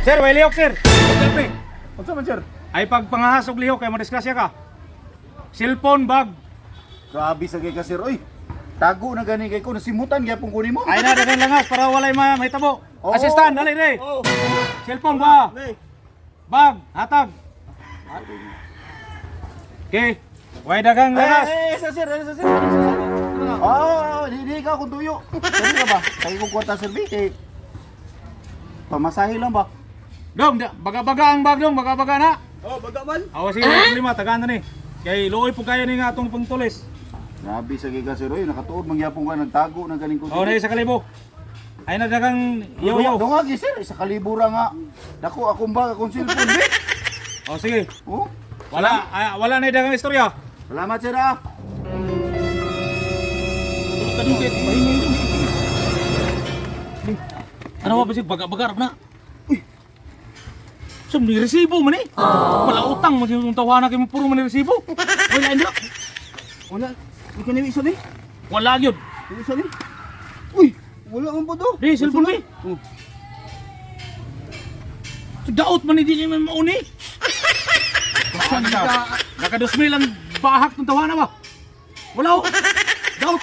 Sir, may lihok sir. Selfie. Unsa man sir? Ay pag pangahas og lihok kay madisgrasya ka. Cellphone bag. Grabe sa kay ka sir. Oy. Tago na gani kay ko nasimutan gyapon kunin mo. Ay na dagan langas para walay mahitabo. Oo. Assistant, dali re. Oh. Cellphone ba? Hey. Bag, hatag. Okay. Way dagang langas. Sa sir, sa sir. Oh, hindi ka kung tuyo. Dali ka ba? Kay ko kwarta sir bi kay pamasahe lang ba? Dong, baga-baga ang bag dong, baga-baga na. Oh, baga man. Awa sige, problema tagaan na ni. Kay luoy po kaya ni nga atong pangtulis. Grabe sa kay ka sir. Oy, nakatuod mangyapon ka nagtago ng ganing ko. Oh, na sa kalibo. Ay na dagang yaw-yaw. Dungag sir, sa kalibura nga. Dako akong bag akong cellphone bi. Oh, sige. Oh. Wala na dagang istorya. Salamat sir ah. Kadungkit, mahingay dong. Ano ba basig baga-baga na? Uy. Sum ni resibo man eh. Wala utang man yung tawanan kay mo puro man ni resibo. Wala ina. Wala. Ikaw ni isa ni? Wala gyud. Isa ni? Uy, wala man po do. Di cellphone ni. Daot man hindi niya man mauni. Naka 2,000 ang bahak ng tawanan ba? Wala. Daot.